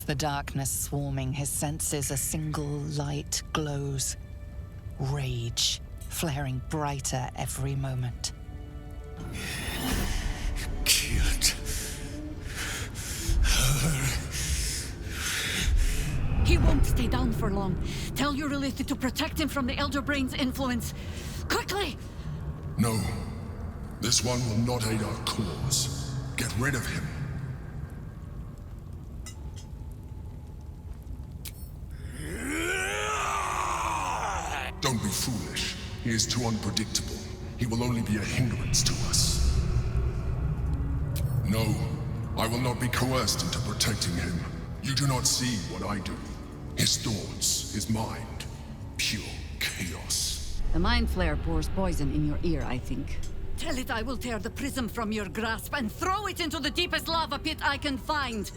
The darkness swarming his senses, a single light glows. Rage, flaring brighter every moment. Killed her. He won't stay down for long. Tell your Elith to protect him from the Elder Brain's influence. Quickly! No. This one will not aid our cause. Get rid of him. Don't be foolish. He is too unpredictable. He will only be a hindrance to us. No, I will not be coerced into protecting him. You do not see what I do. His thoughts, his mind, pure chaos. The Mind Flare pours poison in your ear, I think. Tell it I will tear the prism from your grasp and throw it into the deepest lava pit I can find.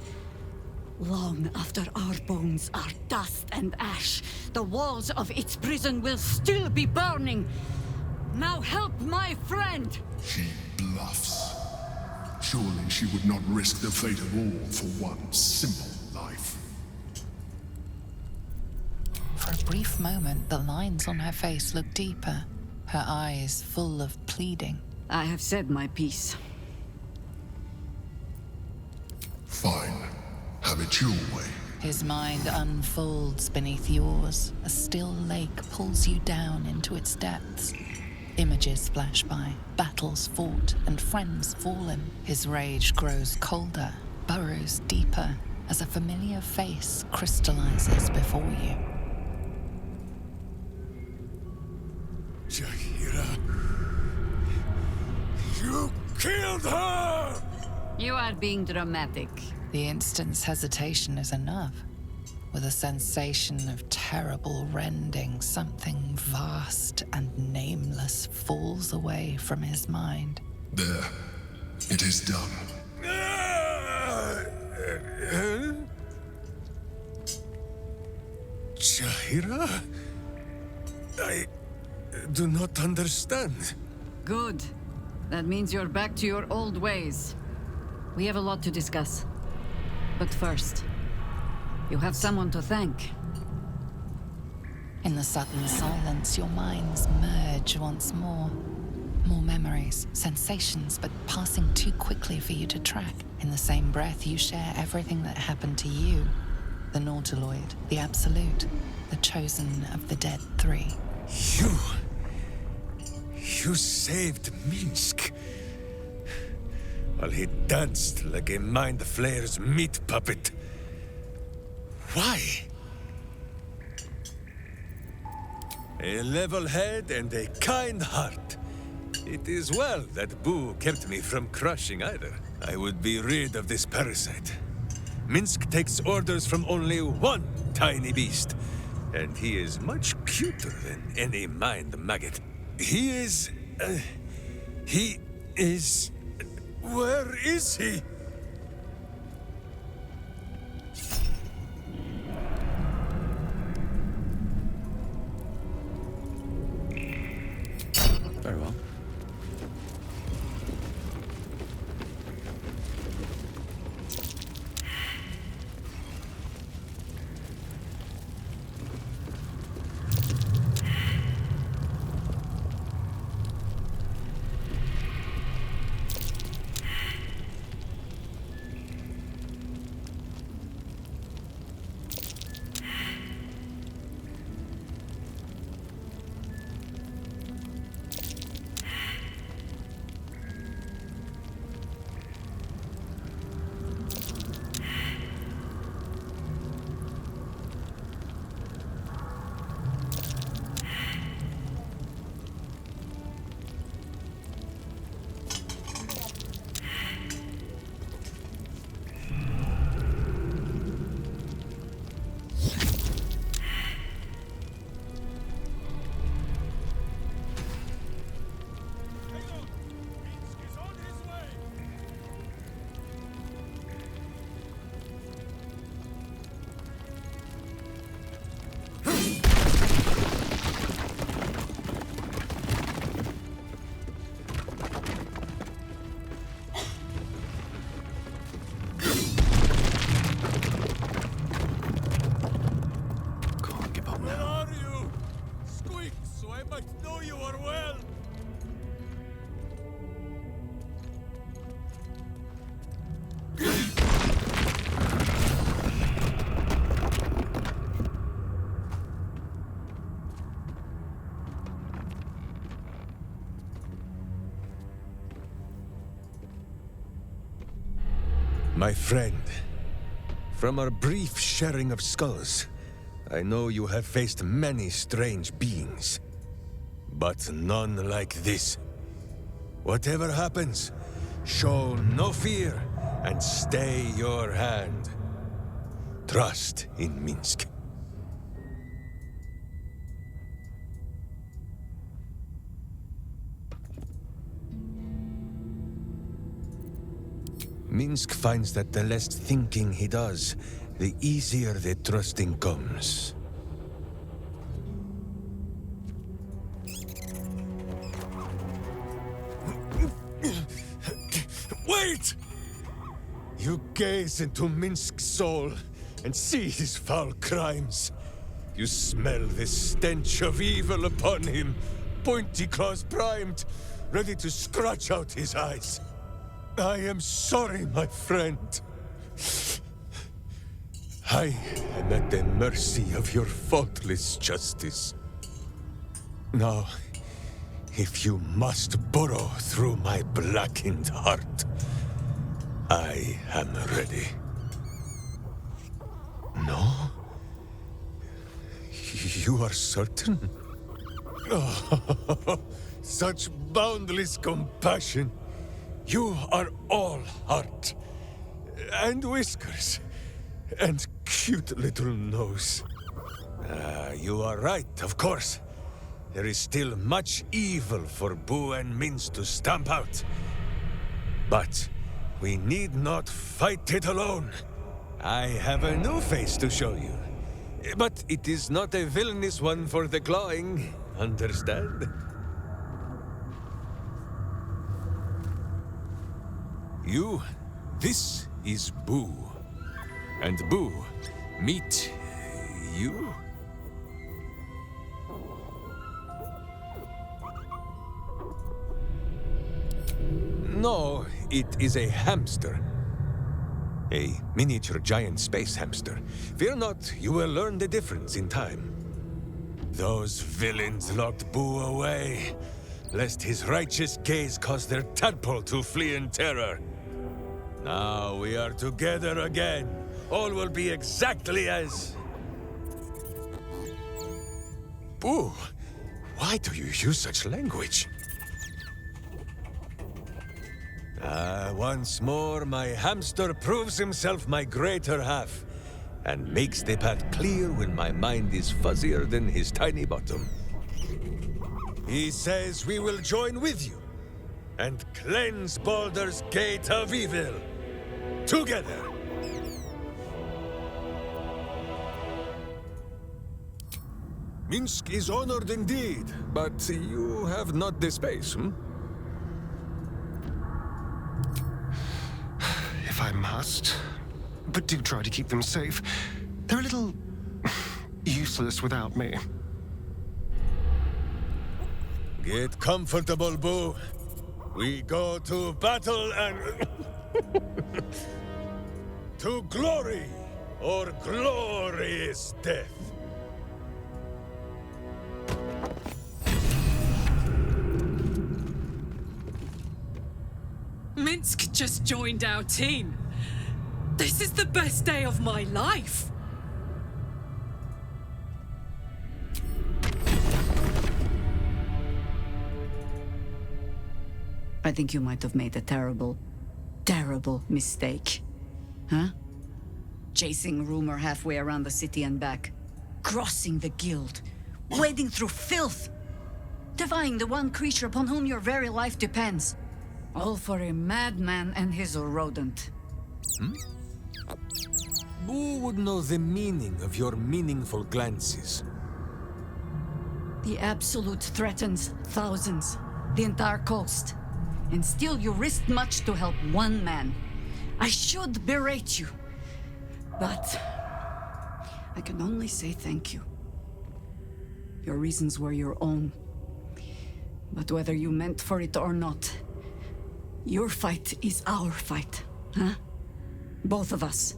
Long after our bones are dust and ash, the walls of its prison will still be burning. Now help my friend! She bluffs. Surely she would not risk the fate of all for one simple life. For a brief moment, the lines on her face look deeper, her eyes full of pleading. I have said my piece. Fine. Have it your way. His mind unfolds beneath yours. A still lake pulls you down into its depths. Images flash by, battles fought, and friends fallen. His rage grows colder, burrows deeper, as a familiar face crystallizes before you. Jaheira! You killed her! You are being dramatic. The instant's hesitation is enough. With a sensation of terrible rending, something vast and nameless falls away from his mind. There. It is done. Jaheira? I do not understand. Good. That means you're back to your old ways. We have a lot to discuss. But first, you have someone to thank. In the sudden silence, your minds merge once more. More memories, sensations, but passing too quickly for you to track. In the same breath, you share everything that happened to you. The Nautiloid, the Absolute, the chosen of the Dead Three. You saved Minsk. While he danced like a Mind Flayer's meat puppet. Why? A level head and a kind heart. It is well that Boo kept me from crushing either. I would be rid of this parasite. Minsk takes orders from only one tiny beast, and he is much cuter than any mind maggot. He is... Where is he? Very well. My friend, from our brief sharing of skulls, I know you have faced many strange beings, but none like this. Whatever happens, show no fear and stay your hand. Trust in Minsk. Minsk finds that the less thinking he does, the easier the trusting comes. Wait! You gaze into Minsk's soul and see his foul crimes. You smell the stench of evil upon him, pointy claws primed, ready to scratch out his eyes. I am sorry, my friend. I am at the mercy of your faultless justice. Now, if you must burrow through my blackened heart, I am ready. No? You are certain? Oh, such boundless compassion. You are all heart, and whiskers, and cute little nose. You are right, of course. There is still much evil for Boo and Mince to stamp out. But we need not fight it alone. I have a new face to show you. But it is not a villainous one for the clawing, understand? This is Boo. And Boo, meet you? No, it is a hamster. A miniature giant space hamster. Fear not, you will learn the difference in time. Those villains locked Boo away, lest his righteous gaze cause their tadpole to flee in terror. Now we are together again. All will be exactly as... Boo, why do you use such language? Once more, my hamster proves himself my greater half, and makes the path clear when my mind is fuzzier than his tiny bottom. He says we will join with you, and cleanse Baldur's Gate of Evil. Together! Minsk is honored indeed, but you have not the space, hmm? If I must. But do try to keep them safe. They're a little... useless without me. Get comfortable, Boo. We go to battle and... to glory, or glorious death. Minsk just joined our team. This is the best day of my life. I think you might have made a terrible, terrible mistake. Huh? Chasing rumor halfway around the city and back. Crossing the guild. Wading through filth. Defying the one creature upon whom your very life depends. All for a madman and his rodent. Who would know the meaning of your meaningful glances? The Absolute threatens thousands, the entire coast. And still you risked much to help one man. I should berate you. But I can only say thank you. Your reasons were your own. But whether you meant for it or not, your fight is our fight, huh? Both of us.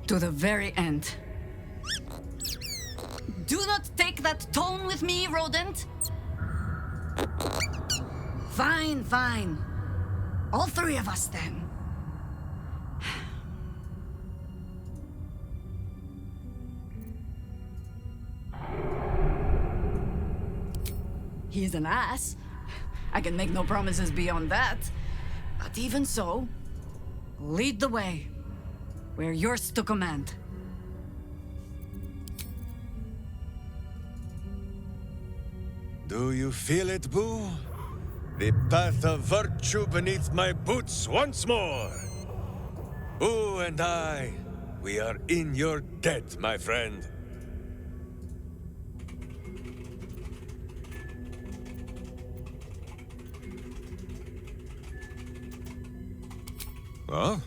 To the very end. Do not take that tone with me, rodent! Fine, fine. All three of us, then. he is an ass. I can make no promises beyond that. But even so, lead the way. We're yours to command. Do you feel it, Boo? The path of virtue beneath my boots once more. Boo and I, we are in your debt, my friend. Well,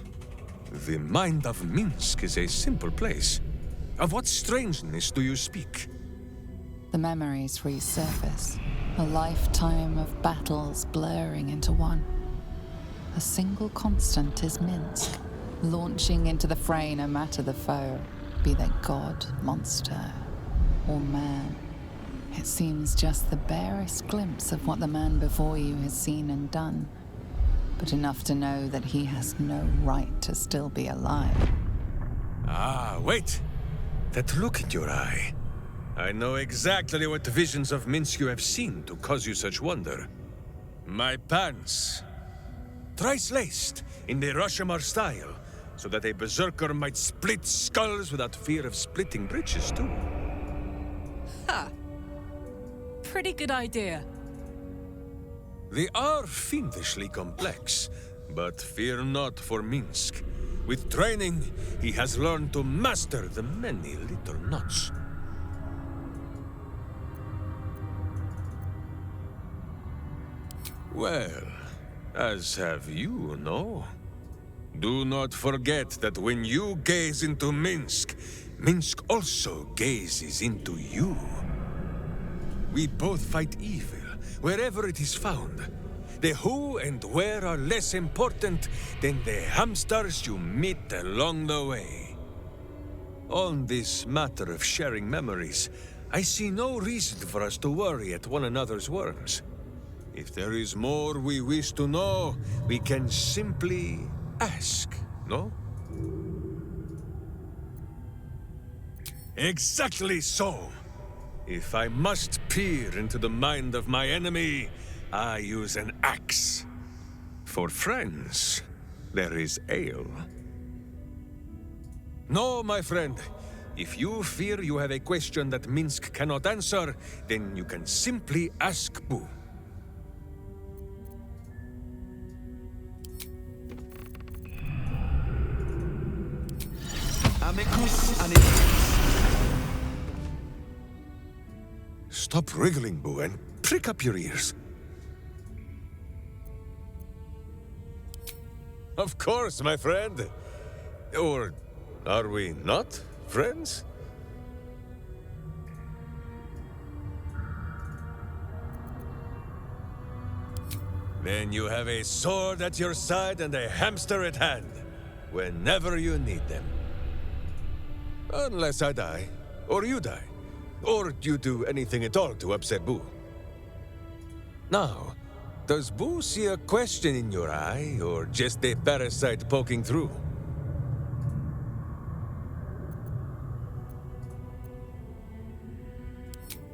the mind of Minsk is a simple place. Of what strangeness do you speak? The memories resurface, a lifetime of battles blurring into one. A single constant is Minsk, launching into the fray no matter the foe, be they god, monster, or man. It seems just the barest glimpse of what the man before you has seen and done, but enough to know that he has no right to still be alive. Ah, wait! That look in your eye. I know exactly what visions of Minsk you have seen to cause you such wonder. My pants. Thrice laced, in the Rashomar style, so that a berserker might split skulls without fear of splitting britches too. Ha! Pretty good idea. They are fiendishly complex, but fear not for Minsk. With training, he has learned to master the many little knots. Well, as have you, no? Do not forget that when you gaze into Minsk, Minsk also gazes into you. We both fight evil, wherever it is found. The who and where are less important than the hamsters you meet along the way. On this matter of sharing memories, I see no reason for us to worry at one another's worms. If there is more we wish to know, we can simply ask, no? Exactly so! If I must peer into the mind of my enemy, I use an axe. For friends, there is ale. No, my friend. If you fear you have a question that Minsk cannot answer, then you can simply ask Boo. Stop wriggling, Boo, and prick up your ears. Of course, my friend. Or are we not friends? Then you have a sword at your side and a hamster at hand, whenever you need them. Unless I die, or you die, or you do anything at all to upset Boo. Now, does Boo see a question in your eye, or just a parasite poking through?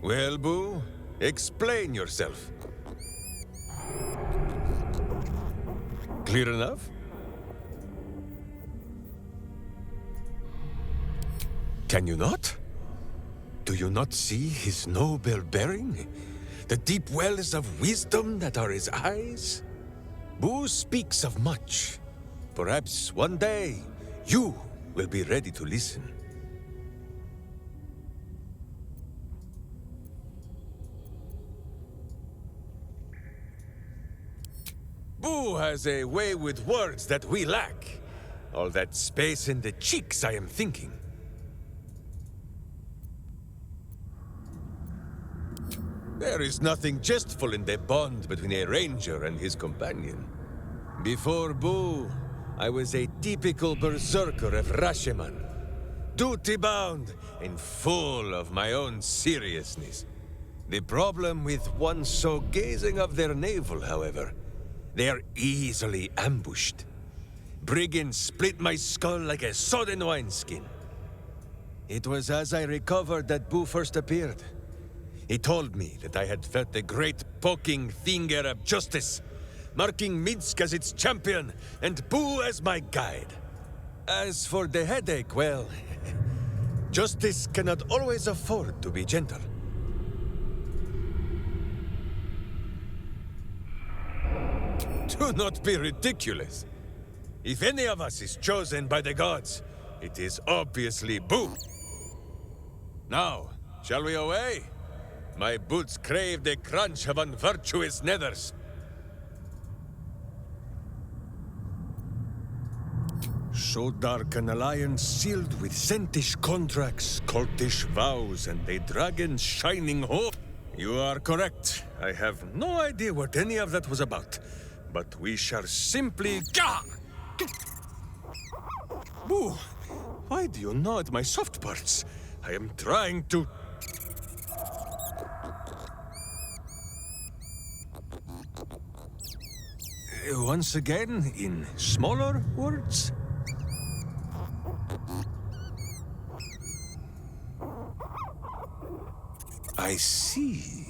Well, Boo, explain yourself. Clear enough? Can you not? Do you not see his noble bearing? The deep wells of wisdom that are his eyes? Boo speaks of much. Perhaps one day, you will be ready to listen. Boo has a way with words that we lack. All that space in the cheeks, I am thinking. There is nothing jestful in the bond between a ranger and his companion. Before Boo, I was a typical berserker of Rashomon. Duty-bound and full of my own seriousness. The problem with one so gazing of their navel, however, they are easily ambushed. Brigands split my skull like a sodden wineskin. It was as I recovered that Boo first appeared. He told me that I had felt a great poking finger of justice, marking Minsk as its champion and Boo as my guide. As for the headache, well, justice cannot always afford to be gentle. Do not be ridiculous. If any of us is chosen by the gods, it is obviously Boo. Now, shall we away? My boots crave the crunch of unvirtuous nethers. So dark an alliance sealed with Sentish contracts, cultish vows, and a dragon's shining hope. You are correct. I have no idea what any of that was about. But we shall simply... Boo! Why do you gnaw at my soft parts? I am trying to... Once again, in smaller words? I see.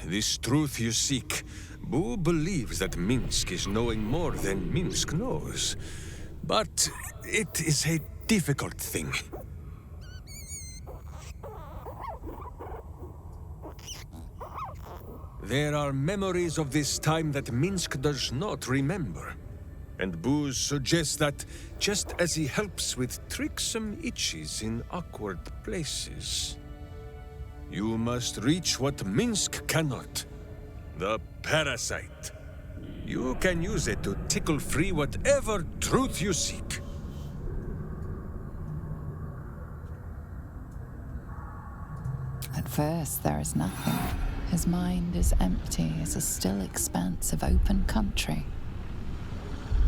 This truth you seek. Boo believes that Minsk is knowing more than Minsk knows. But it is a difficult thing. There are memories of this time that Minsk does not remember. And Boo suggests that, just as he helps with tricksome itches in awkward places, you must reach what Minsk cannot. The parasite. You can use it to tickle free whatever truth you seek. At first, there is nothing. His mind is empty as a still expanse of open country.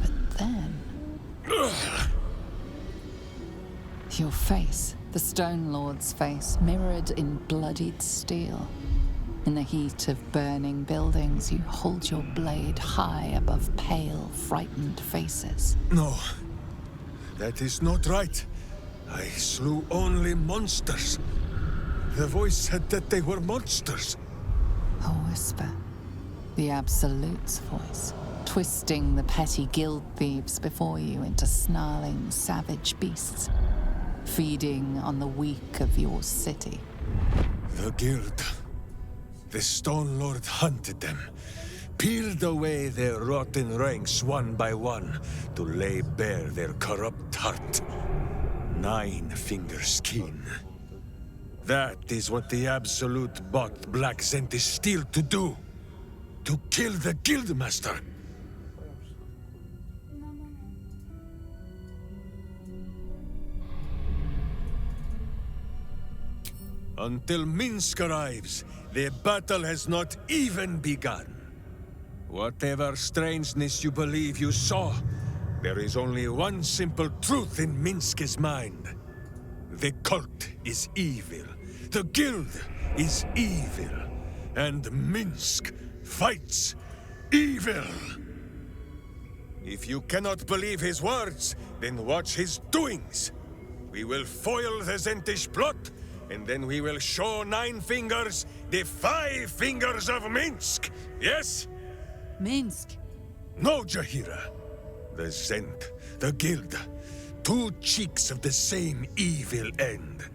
But then... Your face, the Stone Lord's face, mirrored in bloodied steel. In the heat of burning buildings, you hold your blade high above pale, frightened faces. No, that is not right. I slew only monsters. The voice said that they were monsters. A whisper. The Absolute's voice, twisting the petty guild thieves before you into snarling, savage beasts, feeding on the weak of your city. The guild. The Stone Lord hunted them, peeled away their rotten ranks one by one to lay bare their corrupt heart. 9 fingers keen. That is what the Absolute bought Black Zentish Steel to do. To kill the Guildmaster. Until Minsk arrives, the battle has not even begun. Whatever strangeness you believe you saw, there is only one simple truth in Minsk's mind. The cult is evil. The guild is evil. And Minsk fights evil. If you cannot believe his words, then watch his doings. We will foil the Zentish plot, and then we will show 9 fingers the 5 fingers of Minsk. Yes? Minsk? No, Jahira. The Zent, the guild. 2 cheeks of the same evil end.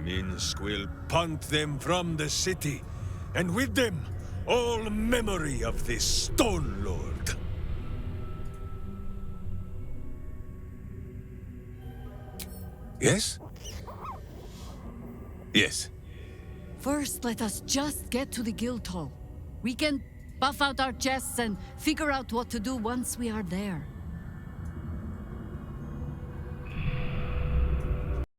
Minsk will punt them from the city, and with them, all memory of this Stone Lord. Yes? Yes. First, let us just get to the guild hall. We can buff out our chests and figure out what to do once we are there.